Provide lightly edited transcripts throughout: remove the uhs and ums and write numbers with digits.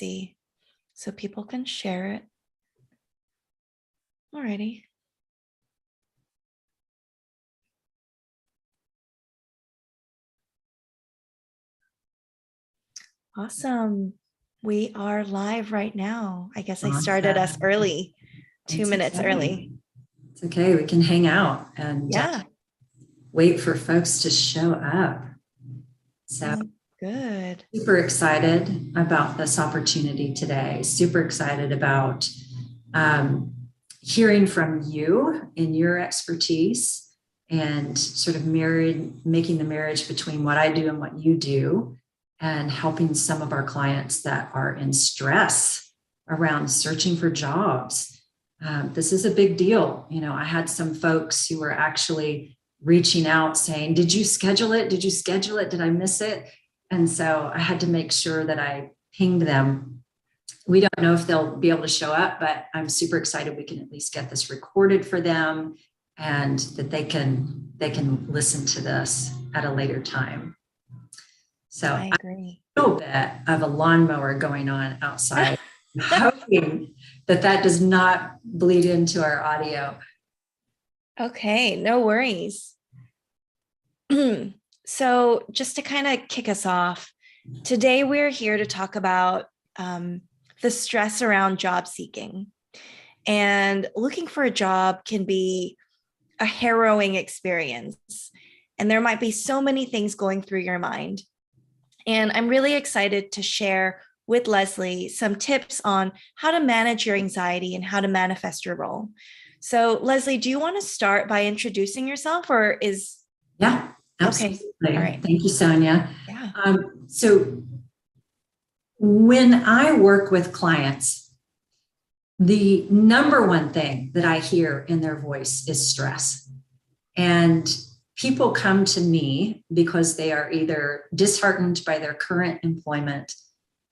see. So people can share it. Alrighty. Awesome. We are live right now. I guess I started us early, 2 minutes early. It's okay. We can hang out and wait for folks to show up. So good. Super excited about this opportunity today. Super excited about hearing from you in your expertise and sort of making the marriage between what I do and what you do, and helping some of our clients that are in stress around searching for jobs. This is a big deal. You know, I had some folks who were actually reaching out saying, did you schedule it? Did you schedule it? Did I miss it? And so I had to make sure that I pinged them. We don't know if they'll be able to show up, but I'm super excited we can at least get this recorded for them and that they can listen to this at a later time. So I agree. A little bit of a lawnmower going on outside, hoping that does not bleed into our audio. Okay, no worries. So just to kind of kick us off, today we're here to talk about the stress around job seeking. And looking for a job can be a harrowing experience. And there might be so many things going through your mind. And I'm really excited to share with Leslie some tips on how to manage your anxiety and how to manifest your role. So Leslie, do you want to start by introducing yourself, or is... Yeah, absolutely. Okay. All right. Thank you, Sonia. Yeah. So when I work with clients, the number one thing that I hear in their voice is stress. And people come to me because they are either disheartened by their current employment,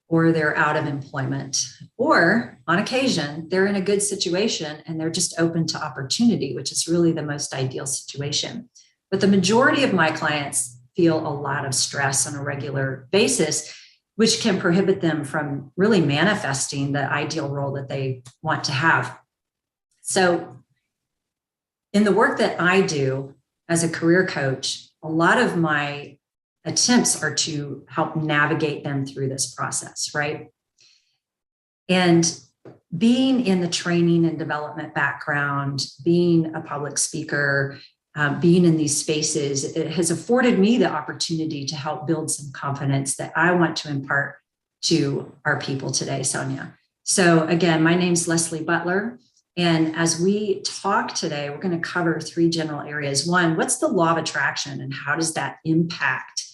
or they're out of employment, or on occasion, they're in a good situation and they're just open to opportunity, which is really the most ideal situation. But the majority of my clients feel a lot of stress on a regular basis, which can prohibit them from really manifesting the ideal role that they want to have. So in the work that I do as a career coach, a lot of my attempts are to help navigate them through this process, right? And being in the training and development background, being a public speaker, being in these spaces, it has afforded me the opportunity to help build some confidence that I want to impart to our people today, Sonia. So again, my name's Leslie Butler. And as we talk today, we're going to cover 3 general areas. 1, what's the law of attraction and how does that impact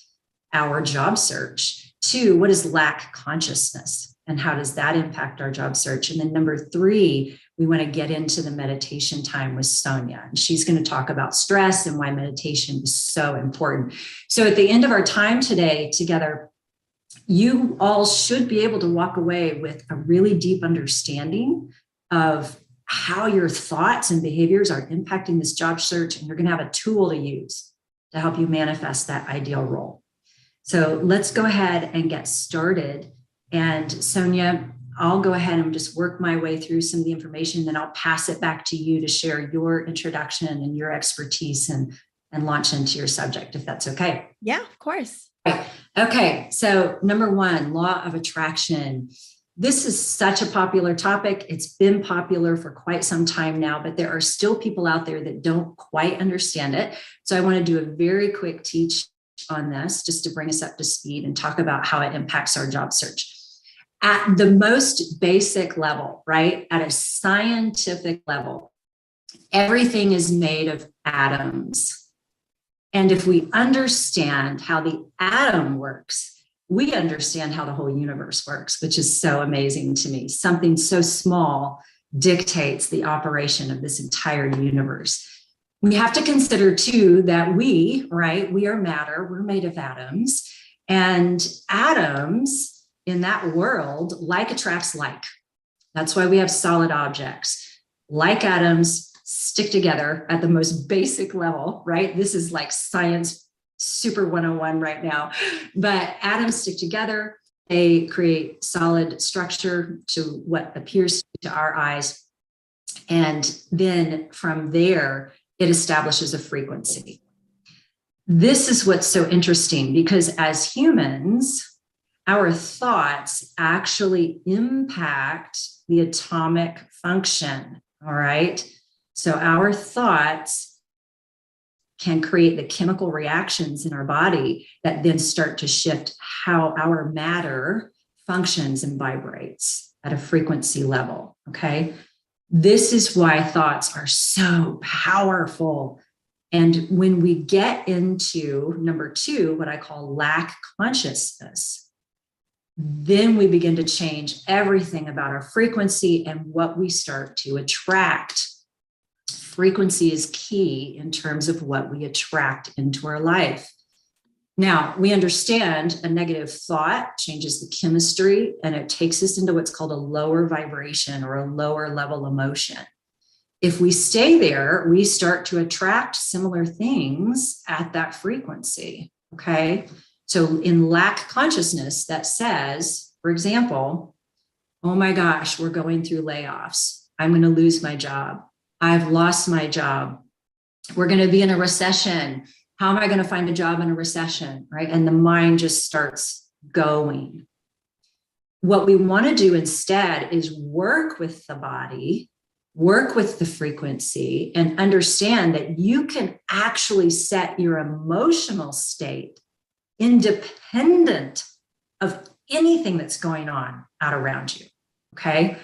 our job search? 2, what is lack consciousness and how does that impact our job search? And then number 3, we want to get into the meditation time with Sonia. And she's going to talk about stress and why meditation is so important. So at the end of our time today together, you all should be able to walk away with a really deep understanding of how your thoughts and behaviors are impacting this job search. And you're going to have a tool to use to help you manifest that ideal role. So let's go ahead and get started. And Sonia, I'll go ahead and just work my way through some of the information, then I'll pass it back to you to share your introduction and your expertise and launch into your subject, if that's okay. Yeah, of course. Right. Okay, so number 1, law of attraction. This is such a popular topic. It's been popular for quite some time now, but there are still people out there that don't quite understand it. So I want to do a very quick teach on this just to bring us up to speed and talk about how it impacts our job search. At the most basic level, right? At a scientific level, everything is made of atoms. And if we understand how the atom works, we understand how the whole universe works, which is so amazing to me. Something so small dictates the operation of this entire universe. We have to consider too that we are matter, we're made of atoms, and atoms in that world, like attracts like. That's why we have solid objects. Like atoms stick together at the most basic level, right? This is like science super 101 right now, but atoms stick together. They create solid structure to what appears to our eyes. And then from there, it establishes a frequency. This is what's so interesting, because as humans, our thoughts actually impact the atomic function. All right. So our thoughts can create the chemical reactions in our body that then start to shift how our matter functions and vibrates at a frequency level. Okay. This is why thoughts are so powerful. And when we get into number 2, what I call lack consciousness, then we begin to change everything about our frequency and what we start to attract. Frequency is key in terms of what we attract into our life. Now, we understand a negative thought changes the chemistry and it takes us into what's called a lower vibration or a lower level emotion. If we stay there, we start to attract similar things at that frequency. Okay. So in lack consciousness, that says, for example, oh my gosh, we're going through layoffs. I'm going to lose my job. I've lost my job. We're going to be in a recession. How am I going to find a job in a recession? Right. And the mind just starts going. What we want to do instead is work with the body, work with the frequency, and understand that you can actually set your emotional state independent of anything that's going on out around you. Okay.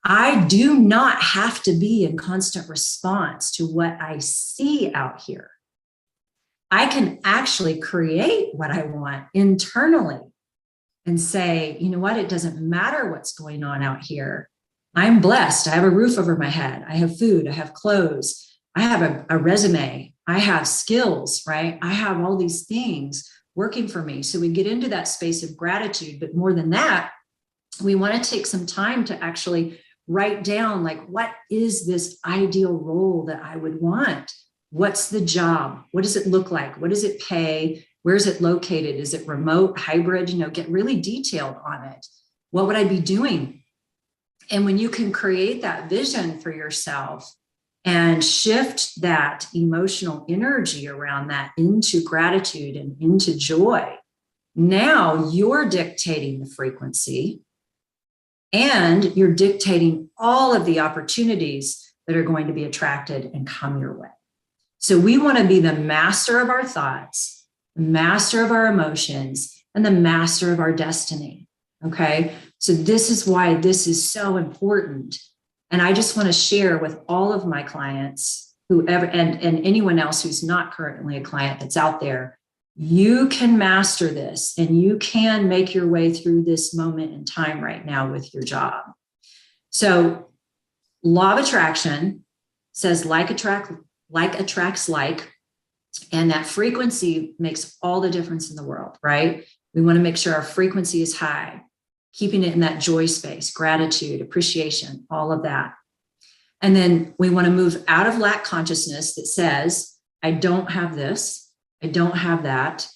I do not have to be in constant response to what I see out here. I can actually create what I want internally and say, you know what, it doesn't matter what's going on out here. I'm blessed. I have a roof over my head. I have food. I have clothes. I have a resume. I have skills, right? I have all these things working for me. So we get into that space of gratitude. But more than that, we want to take some time to actually write down, like, what is this ideal role that I would want? What's the job? What does it look like? What does it pay? Where is it located? Is it remote, hybrid? Get really detailed on it. What would I be doing? And when you can create that vision for yourself and shift that emotional energy around that into gratitude and into joy, now you're dictating the frequency and you're dictating all of the opportunities that are going to be attracted and come your way. So we want to be the master of our thoughts, the master of our emotions, and the master of our destiny. Okay. So this is why this is so important. And I just want to share with all of my clients, whoever, and anyone else who's not currently a client that's out there, you can master this and you can make your way through this moment in time right now with your job. So law of attraction says like attracts like, and that frequency makes all the difference in the world, right? We want to make sure our frequency is high, keeping it in that joy space, gratitude, appreciation, all of that. And then we want to move out of lack consciousness that says, I don't have this, I don't have that.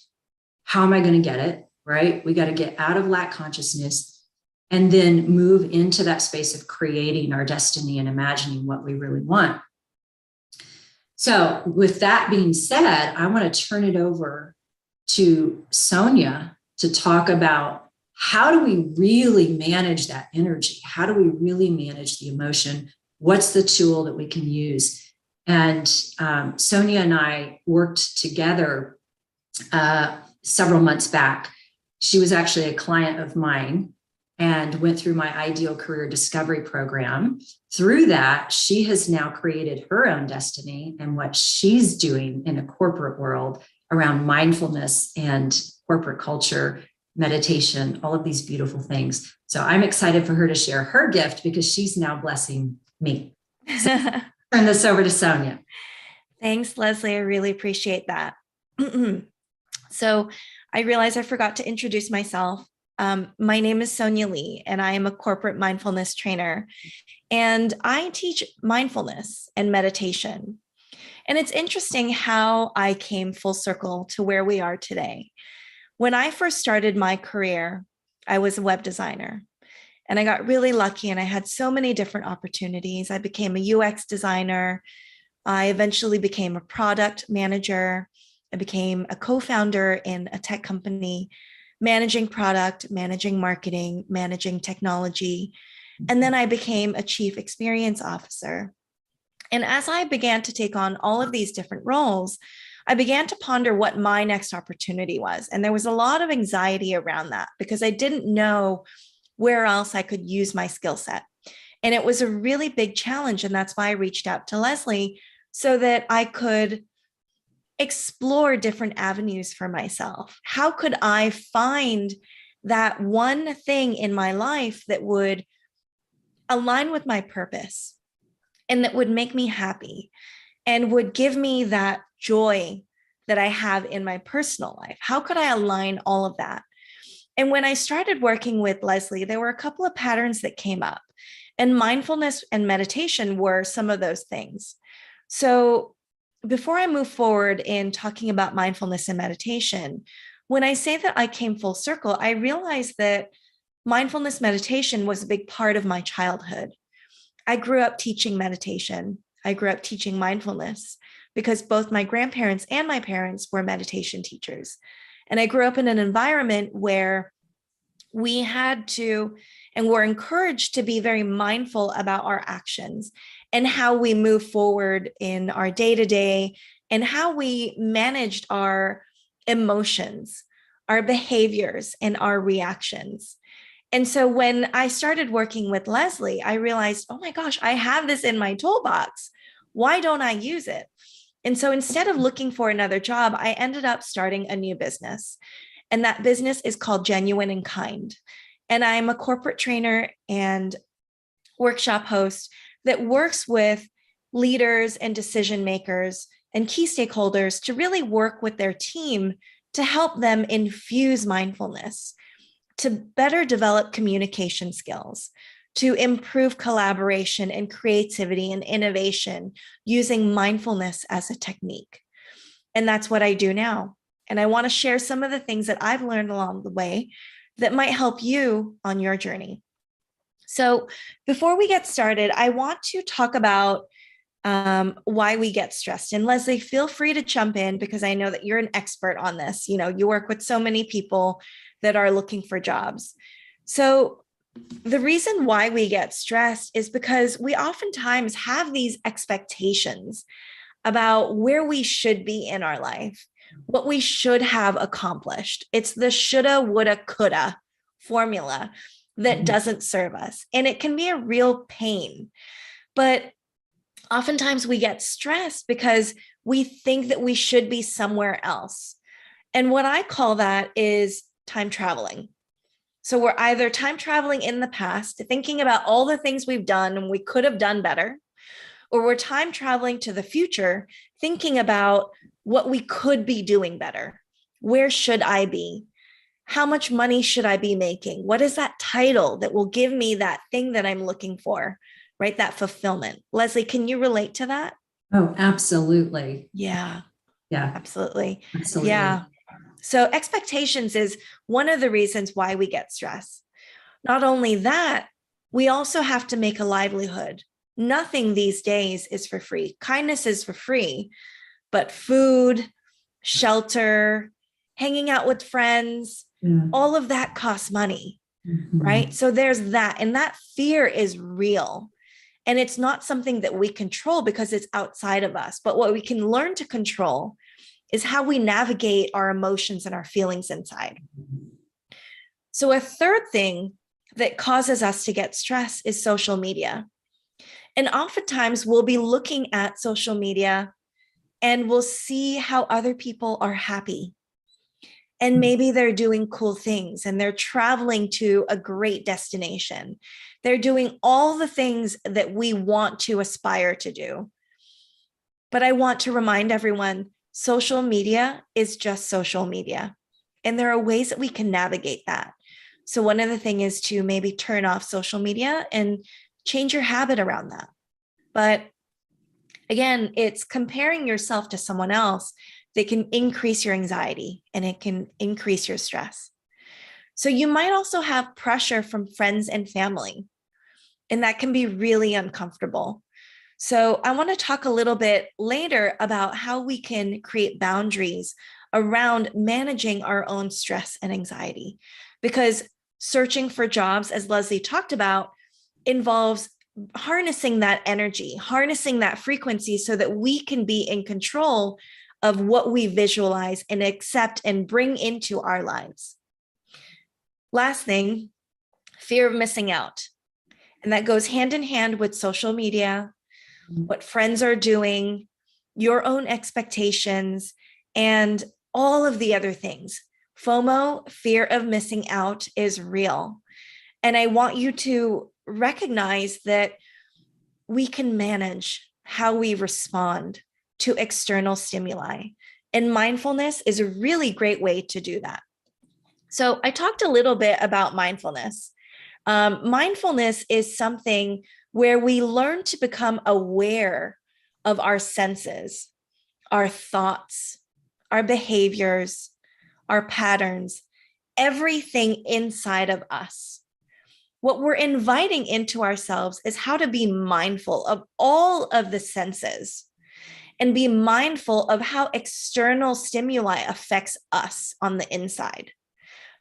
How am I going to get it? Right? We got to get out of lack consciousness and then move into that space of creating our destiny and imagining what we really want. So with that being said, I want to turn it over to Sonia to talk about how do we really manage that energy? How do we really manage the emotion? What's the tool that we can use? And Sonia and I worked together several months back. She was actually a client of mine and went through my Ideal Career Discovery Program. Through that, she has now created her own destiny and what she's doing in a corporate world around mindfulness and corporate culture, meditation, all of these beautiful things. So I'm excited for her to share her gift because she's now blessing me. So turn this over to Sonia. Thanks, Leslie. I really appreciate that. So I realized I forgot to introduce myself. My name is Sonia Lee, and I am a corporate mindfulness trainer. And I teach mindfulness and meditation. And it's interesting how I came full circle to where we are today. When I first started my career, I was a web designer. And I got really lucky and I had so many different opportunities. I became a UX designer. I eventually became a product manager. I became a co-founder in a tech company, managing product, managing marketing, managing technology. And then I became a chief experience officer. And as I began to take on all of these different roles, I began to ponder what my next opportunity was. And there was a lot of anxiety around that because I didn't know where else I could use my skill set. And it was a really big challenge. And that's why I reached out to Leslie so that I could explore different avenues for myself. How could I find that one thing in my life that would align with my purpose and that would make me happy and would give me that joy that I have in my personal life? How could I align all of that? And when I started working with Leslie, there were a couple of patterns that came up, and mindfulness and meditation were some of those things. So before I move forward in talking about mindfulness and meditation, when I say that I came full circle, I realized that mindfulness meditation was a big part of my childhood. I grew up teaching meditation. I grew up teaching mindfulness because both my grandparents and my parents were meditation teachers. And I grew up in an environment where we had to and were encouraged to be very mindful about our actions and how we move forward in our day-to-day and how we managed our emotions, our behaviors, and our reactions. And so when I started working with Leslie, I realized, oh my gosh, I have this in my toolbox. Why don't I use it? And so instead of looking for another job, I ended up starting a new business. And that business is called Genuine and Kind. And I'm a corporate trainer and workshop host that works with leaders and decision makers and key stakeholders to really work with their team to help them infuse mindfulness, to better develop communication skills, to improve collaboration and creativity and innovation using mindfulness as a technique. And that's what I do now. And I want to share some of the things that I've learned along the way that might help you on your journey. So before we get started, I want to talk about why we get stressed. And Leslie, feel free to jump in because I know that you're an expert on this. You know, you work with so many people that are looking for jobs. So the reason why we get stressed is because we oftentimes have these expectations about where we should be in our life, what we should have accomplished. It's the shoulda, woulda, coulda formula that doesn't serve us. And it can be a real pain. But oftentimes we get stressed because we think that we should be somewhere else. And what I call that is time traveling. So we're either time traveling in the past, thinking about all the things we've done and we could have done better, or we're time traveling to the future, thinking about what we could be doing better. Where should I be? How much money should I be making? What is that title that will give me that thing that I'm looking for, right? That fulfillment. Leslie, can you relate to that? Oh, absolutely. Yeah, Yeah, absolutely. absolutely. Yeah. So expectations is one of the reasons why we get stressed. Not only that, we also have to make a livelihood. Nothing these days is for free. Kindness is for free, but food, shelter, hanging out with friends, all of that costs money, right? So there's that. And that fear is real. And it's not something that we control because it's outside of us. But what we can learn to control is how we navigate our emotions and our feelings inside. So a third thing that causes us to get stressed is social media. And oftentimes we'll be looking at social media and we'll see how other people are happy. And maybe they're doing cool things and they're traveling to a great destination. They're doing all the things that we want to aspire to do. But I want to remind everyone, social media is just social media. And there are ways that we can navigate that. So one of the things is to maybe turn off social media and change your habit around that. But again, it's comparing yourself to someone else that can increase your anxiety and it can increase your stress. So you might also have pressure from friends and family, and that can be really uncomfortable. So I want to talk a little bit later about how we can create boundaries around managing our own stress and anxiety, because searching for jobs, as Leslie talked about, involves harnessing that energy, harnessing that frequency so that we can be in control of what we visualize and accept and bring into our lives. Last thing, fear of missing out. And that goes hand in hand with social media, what friends are doing, your own expectations, and all of the other things. FOMO, fear of missing out, is real. And I want you to recognize that we can manage how we respond to external stimuli. And mindfulness is a really great way to do that. So I talked a little bit about mindfulness. Mindfulness is something where we learn to become aware of our senses, our thoughts, our behaviors, our patterns, everything inside of us. What we're inviting into ourselves is how to be mindful of all of the senses and be mindful of how external stimuli affects us on the inside.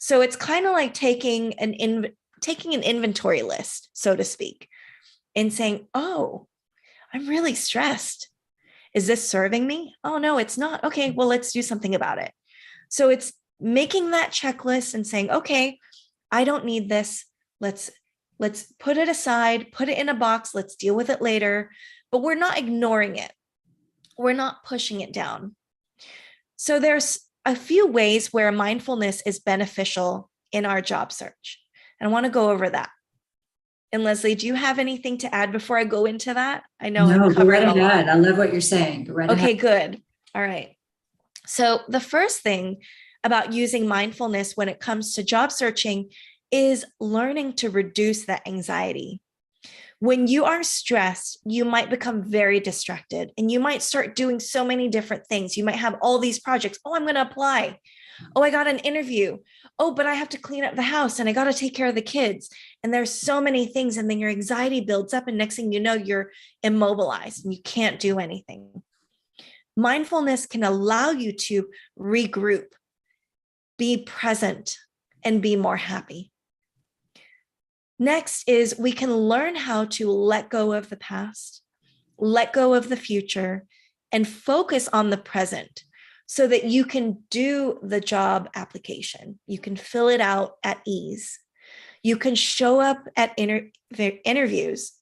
So it's kind of like taking an inventory list, so to speak, and saying, oh, I'm really stressed. Is this serving me? Oh, no, it's not. Okay, well, let's do something about it. So it's making that checklist and saying, okay, I don't need this. Let's put it aside, put it in a box. Let's deal with it later. But we're not ignoring it. We're not pushing it down. So there's a few ways where mindfulness is beneficial in our job search. And I want to go over that. And Leslie, do you have anything to add before I go into that? I know I'm covering a lot. I love what you're saying. Go right ahead. Okay, good. All right. So the first thing about using mindfulness when it comes to job searching is learning to reduce that anxiety. When you are stressed, you might become very distracted and you might start doing so many different things. You might have all these projects. Oh, I'm going to apply. Oh, I got an interview. Oh, but I have to clean up the house and I got to take care of the kids. And there's so many things. And then your anxiety builds up. And next thing you know, you're immobilized and you can't do anything. Mindfulness can allow you to regroup, be present, and be more happy. Next is we can learn how to let go of the past, let go of the future, and focus on the present so that you can do the job application. You can fill it out at ease. You can show up at interviews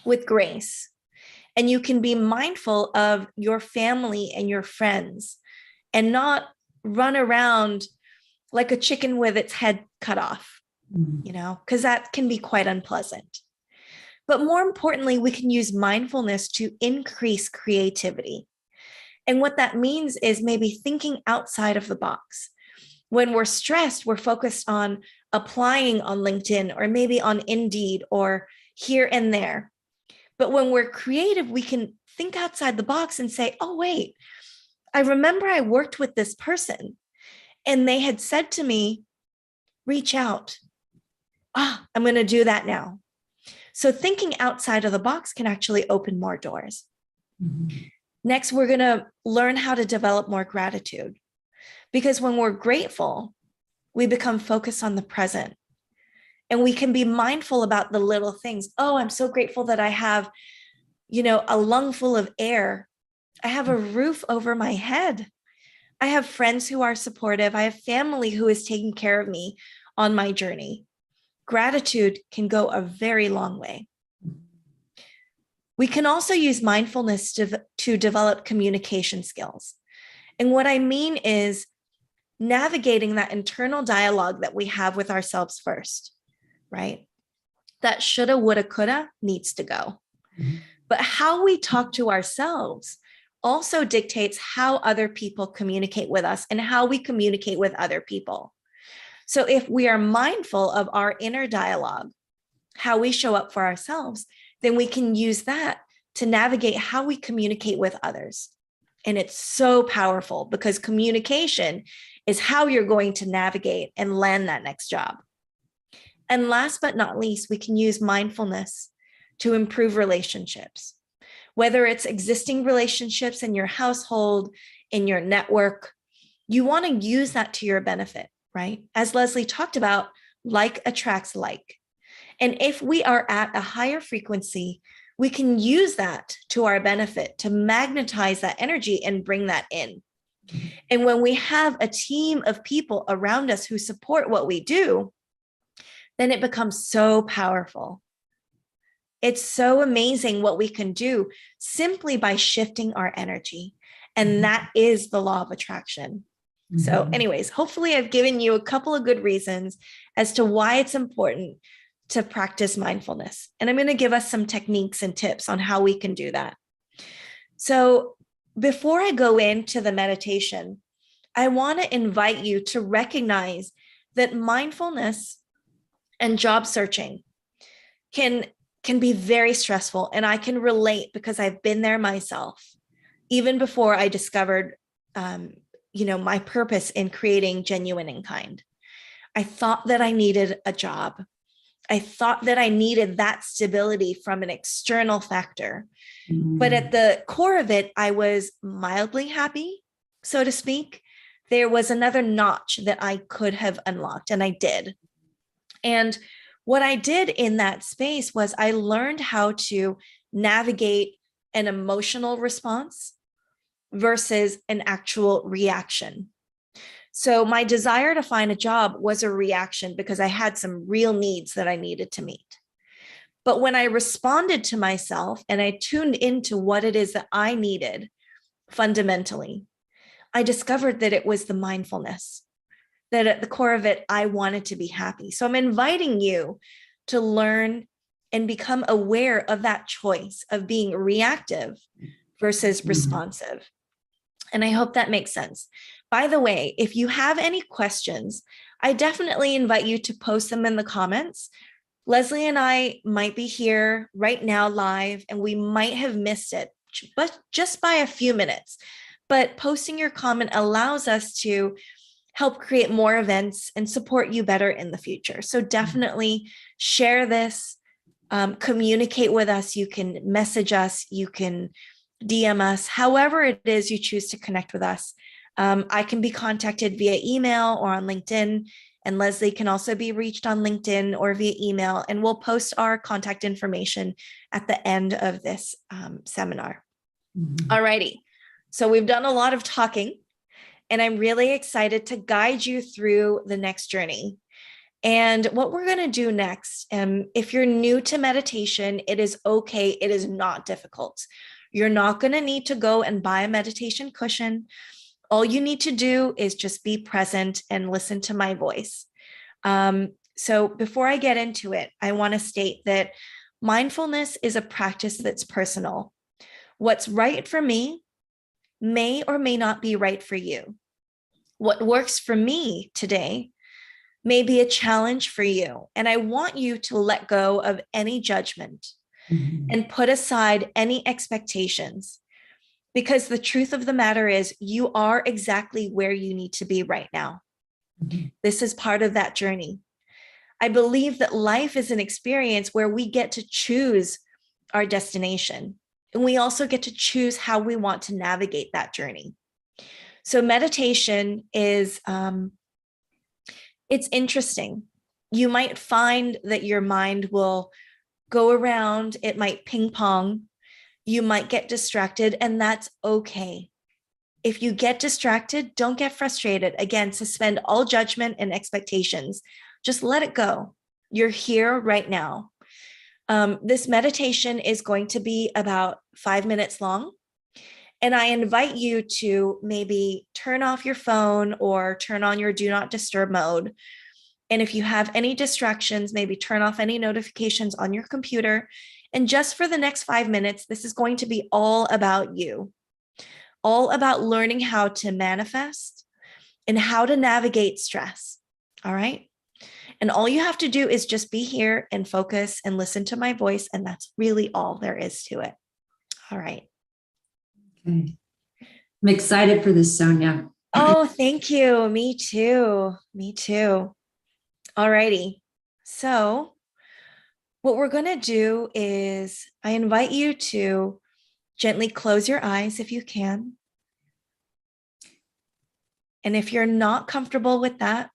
with grace, and you can be mindful of your family and your friends and not run around like a chicken with its head cut off. Because that can be quite unpleasant. But more importantly, we can use mindfulness to increase creativity. And what that means is maybe thinking outside of the box. When we're stressed, we're focused on applying on LinkedIn or maybe on Indeed or here and there. But when we're creative, we can think outside the box and say, oh, wait, I remember I worked with this person and they had said to me, reach out. I'm going to do that now. So thinking outside of the box can actually open more doors. Mm-hmm. Next, we're going to learn how to develop more gratitude, because when we're grateful, we become focused on the present and we can be mindful about the little things. Oh, I'm so grateful that I have, a lung full of air. I have a roof over my head. I have friends who are supportive. I have family who is taking care of me on my journey. Gratitude can go a very long way. We can also use mindfulness to develop communication skills. And what I mean is navigating that internal dialogue that we have with ourselves first, right? That shoulda, woulda, coulda needs to go. Mm-hmm. But how we talk to ourselves also dictates how other people communicate with us and how we communicate with other people. So if we are mindful of our inner dialogue, how we show up for ourselves, then we can use that to navigate how we communicate with others And it's so powerful because communication is how you're going to navigate and land that next job. And last but not least, we can use mindfulness to improve relationships, whether it's existing relationships in your household, in your network. You want to use that to your benefit, right? As Leslie talked about, like attracts like. And if we are at a higher frequency, we can use that to our benefit to magnetize that energy and bring that in. And when we have a team of people around us who support what we do, then it becomes so powerful. It's so amazing what we can do simply by shifting our energy. And that is the law of attraction. So anyways, hopefully I've given you a couple of good reasons as to why it's important to practice mindfulness. And I'm going to give us some techniques and tips on how we can do that. So before I go into the meditation, I want to invite you to recognize that mindfulness and job searching can be very stressful. And I can relate because I've been there myself, even before I discovered, my purpose in creating Genuine and Kind. I thought that I needed a job. I thought that I needed that stability from an external factor. But at the core of it, I was mildly happy, so to speak. There was another notch that I could have unlocked, and I did. And what I did in that space was I learned how to navigate an emotional response versus an actual reaction. So my desire to find a job was a reaction because I had some real needs that I needed to meet. But when I responded to myself and I tuned into what it is that I needed fundamentally, I discovered that it was the mindfulness, that at the core of it, I wanted to be happy. So I'm inviting you to learn and become aware of that choice of being reactive versus responsive. And I hope that makes sense. By the way, if you have any questions, I definitely invite you to post them in the comments. Leslie and I might be here right now live, and we might have missed it, but just by a few minutes. But posting your comment allows us to help create more events and support you better in the future. So definitely share this, communicate with us. You can message us, you can DM us, however it is you choose to connect with us. I can be contacted via email or on LinkedIn, and Leslie can also be reached on LinkedIn or via email, and we'll post our contact information at the end of this seminar. All righty. So we've done a lot of talking, and I'm really excited to guide you through the next journey. And what we're going to do next, if you're new to meditation, it is okay. It is not difficult. You're not going to need to go and buy a meditation cushion. All you need to do is just be present and listen to my voice. So before I get into it, I want to state that mindfulness is a practice that's personal. What's right for me may or may not be right for you. What works for me today may be a challenge for you. And I want you to let go of any judgment and put aside any expectations, because the truth of the matter is you are exactly where you need to be right now. This is part of that journey. I believe that life is an experience where we get to choose our destination, and we also get to choose how we want to navigate that journey. So meditation is, it's interesting. You might find that your mind will go around, it might ping pong, you might get distracted, and that's okay. If you get distracted, don't get frustrated. Again, suspend all judgment and expectations. Just let it go. You're here right now. This meditation is going to be about 5 minutes long. And I invite you to maybe turn off your phone or turn on your do not disturb mode. And if you have any distractions, maybe turn off any notifications on your computer. And just for the next 5 minutes, this is going to be all about you, all about learning how to manifest and how to navigate stress. All right. And all you have to do is just be here and focus and listen to my voice. And that's really all there is to it. All right. Okay. I'm excited for this, Sonia. Oh, thank you. Me too. Me too. All righty. So, what we're going to do is I invite you to gently close your eyes if you can. And if you're not comfortable with that,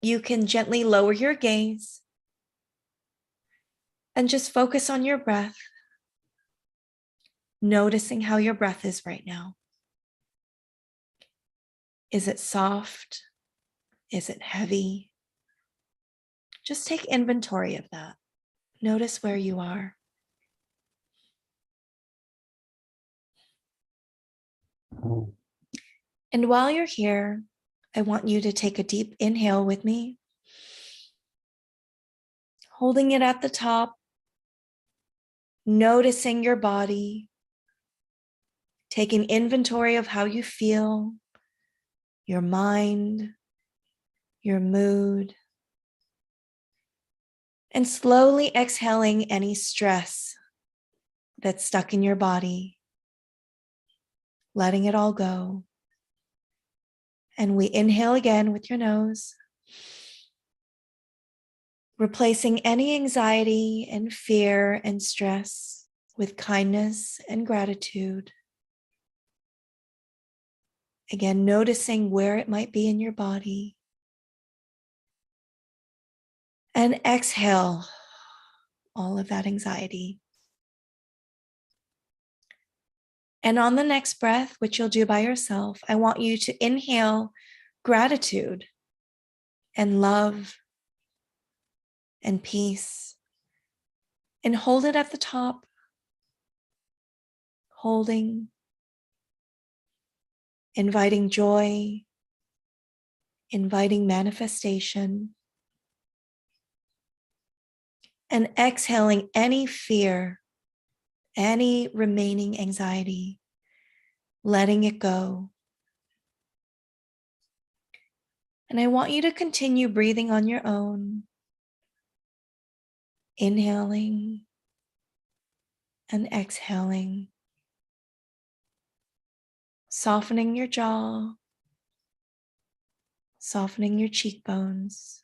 you can gently lower your gaze and just focus on your breath, noticing how your breath is right now. Is it soft? Is it heavy? Just take inventory of that. Notice where you are. And while you're here, I want you to take a deep inhale with me, holding it at the top, noticing your body, taking inventory of how you feel, your mind, your mood, and slowly exhaling any stress that's stuck in your body, letting it all go. And we inhale again with your nose, replacing any anxiety and fear and stress with kindness and gratitude. Again, noticing where it might be in your body. And exhale all of that anxiety. And on the next breath, which you'll do by yourself, I want you to inhale gratitude and love and peace, and hold it at the top, holding, inviting joy, inviting manifestation, and exhaling any fear, any remaining anxiety, letting it go. And I want you to continue breathing on your own, inhaling and exhaling, softening your jaw, softening your cheekbones.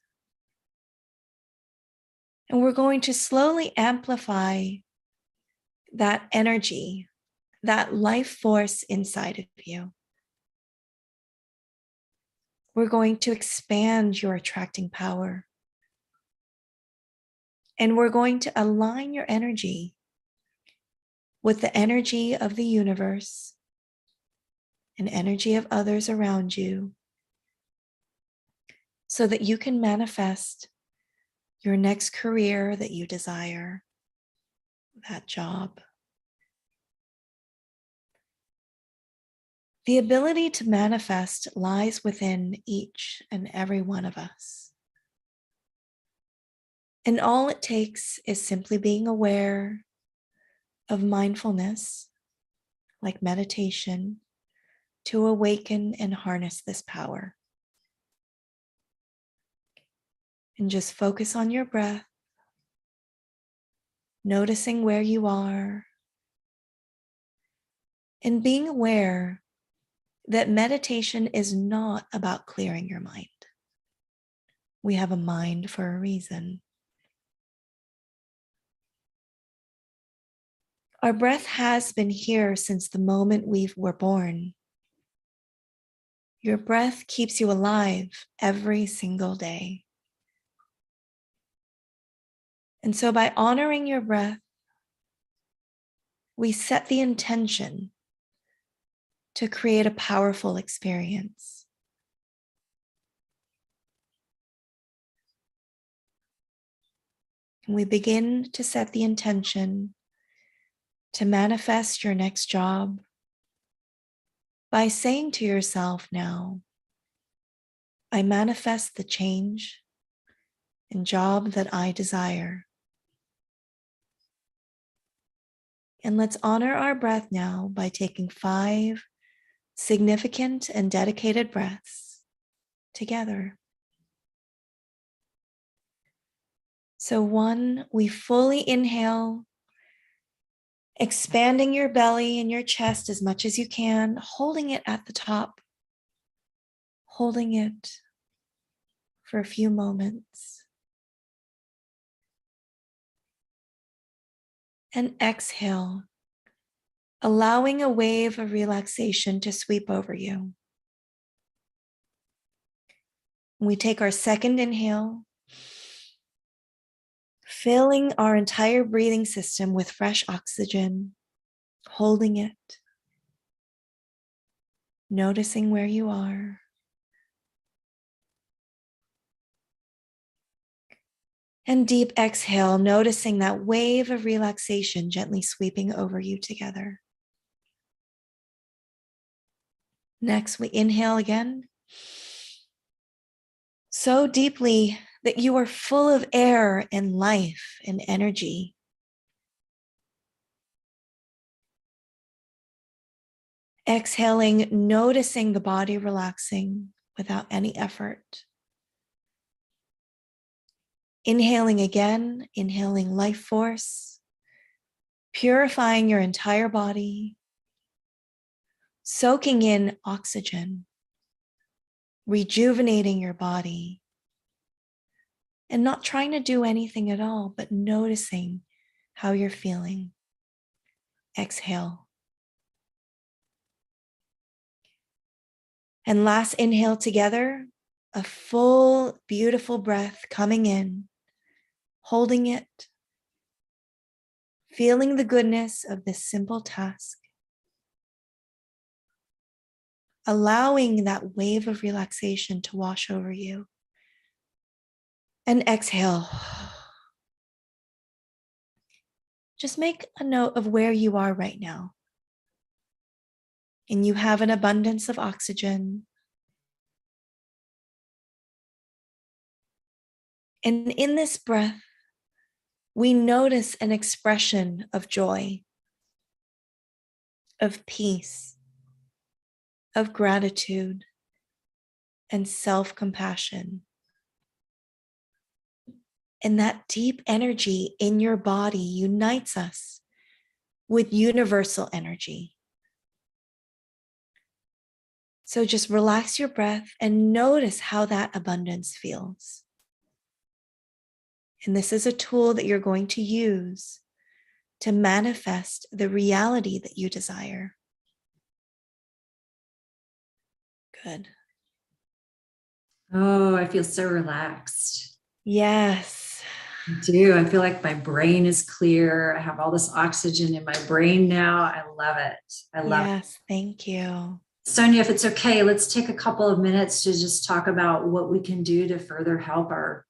And we're going to slowly amplify that energy, that life force inside of you. We're going to expand your attracting power. And we're going to align your energy with the energy of the universe and energy of others around you, so that you can manifest your next career that you desire, that job. The ability to manifest lies within each and every one of us. And all it takes is simply being aware of mindfulness, like meditation, to awaken and harness this power. And just focus on your breath, noticing where you are, and being aware that meditation is not about clearing your mind. We have a mind for a reason. Our breath has been here since the moment we were born. Your breath keeps you alive every single day. And so by honoring your breath, we set the intention to create a powerful experience. And we begin to set the intention to manifest your next job by saying to yourself now, I manifest the change and job that I desire. And let's honor our breath now by taking 5 significant and dedicated breaths together. So 1, we fully inhale expanding your belly and your chest as much as you can, holding it at the top, holding it for a few moments. And exhale, allowing a wave of relaxation to sweep over you. We take our second inhale, filling our entire breathing system with fresh oxygen, holding it, noticing where you are. And deep exhale, noticing that wave of relaxation gently sweeping over you together. Next, we inhale again, so deeply that you are full of air and life and energy. Exhaling, noticing the body relaxing without any effort. Inhaling again, inhaling life force, purifying your entire body, soaking in oxygen, rejuvenating your body, and not trying to do anything at all, but noticing how you're feeling. Exhale. And last inhale together, a full, beautiful breath coming in, holding it, feeling the goodness of this simple task, allowing that wave of relaxation to wash over you. And exhale. Just make a note of where you are right now. And you have an abundance of oxygen. And in this breath, we notice an expression of joy, of peace, of gratitude, and self-compassion. And that deep energy in your body unites us with universal energy. So just relax your breath and notice how that abundance feels. And this is a tool that you're going to use to manifest the reality that you desire. Good. Oh, I feel so relaxed. Yes. I do. I feel like my brain is clear. I have all this oxygen in my brain now. I love it. I love it. Yes, thank you. Sonia, if it's okay, let's take a couple of minutes to just talk about what we can do to further help our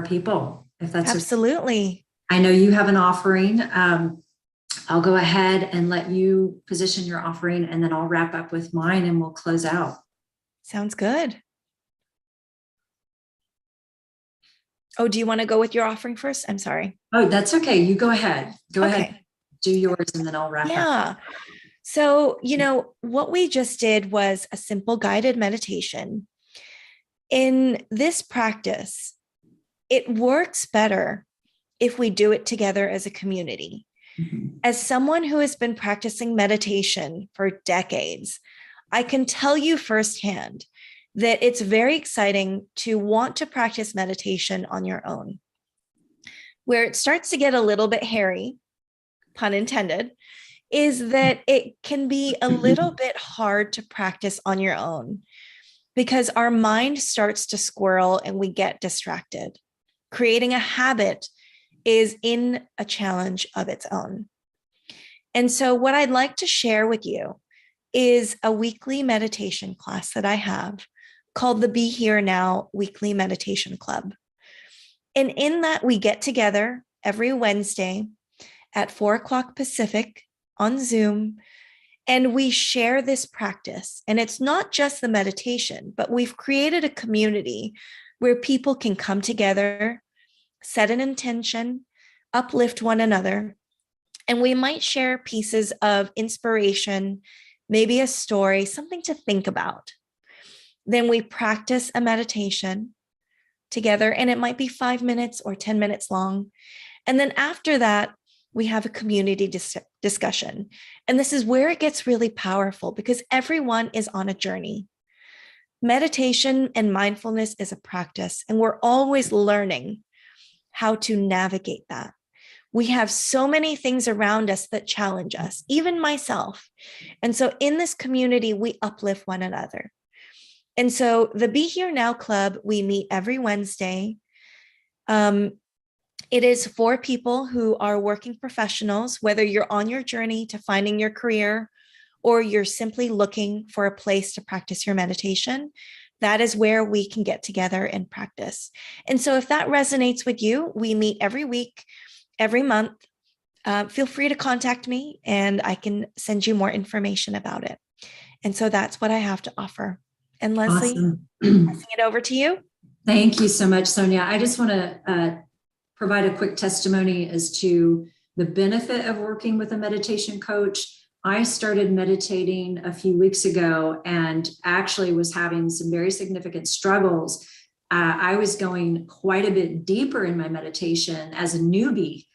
people, if that's okay. Absolutely. I know you have an offering. I'll go ahead and let you position your offering, and then I'll wrap up with mine and we'll close out. Sounds good. Oh, do you want to go with your offering first? I'm sorry. Oh, that's okay. You go ahead. Go Okay. ahead. Do yours and then I'll wrap up. Yeah. So, what we just did was a simple guided meditation. In this practice, it works better if we do it together as a community. Mm-hmm. As someone who has been practicing meditation for decades, I can tell you firsthand that it's very exciting to want to practice meditation on your own. Where it starts to get a little bit hairy, pun intended, is that it can be a little bit hard to practice on your own because our mind starts to squirrel and we get distracted. Creating a habit is in a challenge of its own. And so what I'd like to share with you is a weekly meditation class that I have called the Be Here Now Weekly Meditation Club. And in that, we get together every Wednesday at 4:00 Pacific on Zoom, and we share this practice. And it's not just the meditation, but we've created a community where people can come together, set an intention, uplift one another, and we might share pieces of inspiration, maybe a story, something to think about. Then we practice a meditation together, and it might be 5 minutes or 10 minutes long. And then after that, we have a community discussion. And this is where it gets really powerful because everyone is on a journey. Meditation and mindfulness is a practice, and we're always learning how to navigate that. We have so many things around us that challenge us, even myself. And so in this community, we uplift one another. And so the Be Here Now Club, we meet every Wednesday. It is for people who are working professionals, whether you're on your journey to finding your career or you're simply looking for a place to practice your meditation. That is where we can get together and practice. And so if that resonates with you, we meet every week, every month. Feel free to contact me and I can send you more information about it. And so that's what I have to offer. And Leslie, Awesome. passing it over to you. Thank you so much, Sonia. I just want to provide a quick testimony as to the benefit of working with a meditation coach. I started meditating a few weeks ago and actually was having some very significant struggles. I was going quite a bit deeper in my meditation as a newbie.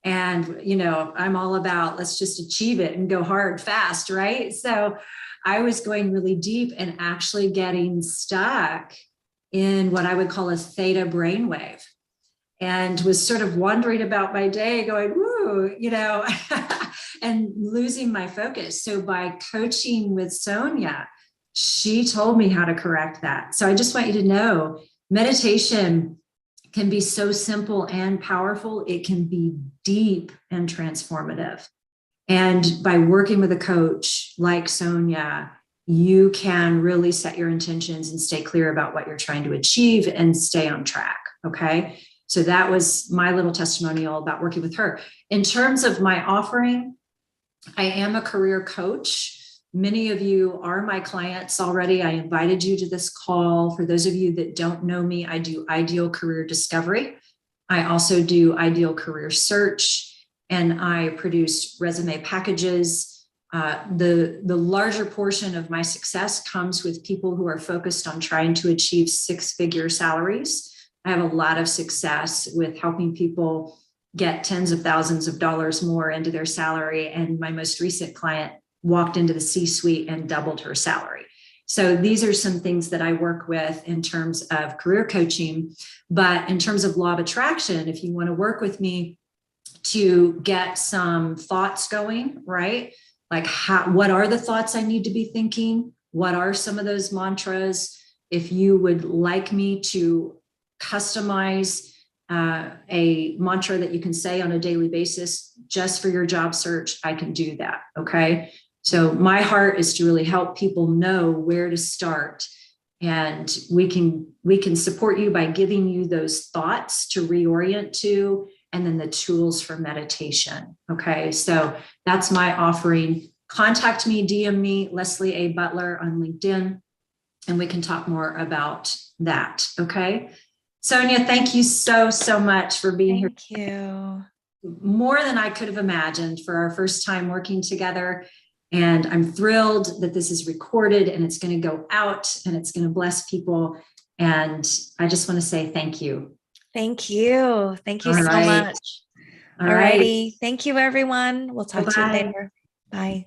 And, you know, I'm all about let's just achieve it and go hard, fast, right? So I was going really deep and actually getting stuck in what I would call a theta brainwave, and was sort of wondering about my day going, woo, you know, and losing my focus. So by coaching with Sonia, she told me how to correct that. So I just want you to know, meditation can be so simple and powerful. It can be deep and transformative. And by working with a coach like Sonia, you can really set your intentions and stay clear about what you're trying to achieve and stay on track. Okay. So that was my little testimonial about working with her. In terms of my offering, I am a career coach. Many of you are my clients already. I invited you to this call. For those of you that don't know me, I do ideal career discovery. I also do ideal career search, and I produce resume packages. The larger portion of my success comes with people who are focused on trying to achieve six-figure salaries. I have a lot of success with helping people get tens of thousands of dollars more into their salary. And my most recent client walked into the C-suite and doubled her salary. So these are some things that I work with in terms of career coaching. But in terms of law of attraction, if you want to work with me to get some thoughts going, right? Like what are the thoughts I need to be thinking? What are some of those mantras? If you would like me to customize a mantra that you can say on a daily basis just for your job search, I can do that. Okay. So my heart is to really help people know where to start. And we can support you by giving you those thoughts to reorient to, and then the tools for meditation. Okay. So that's my offering. Contact me, DM me, Leslie A. Butler on LinkedIn, and we can talk more about that. Okay. Sonia, thank you so much for being here. Thank you. More than I could have imagined for our first time working together. And I'm thrilled that this is recorded and it's going to go out and it's going to bless people. And I just want to say thank you. Thank you. Thank you All so right. much. All All right. righty. Thank you, everyone. We'll talk to you Bye-bye. later. Bye.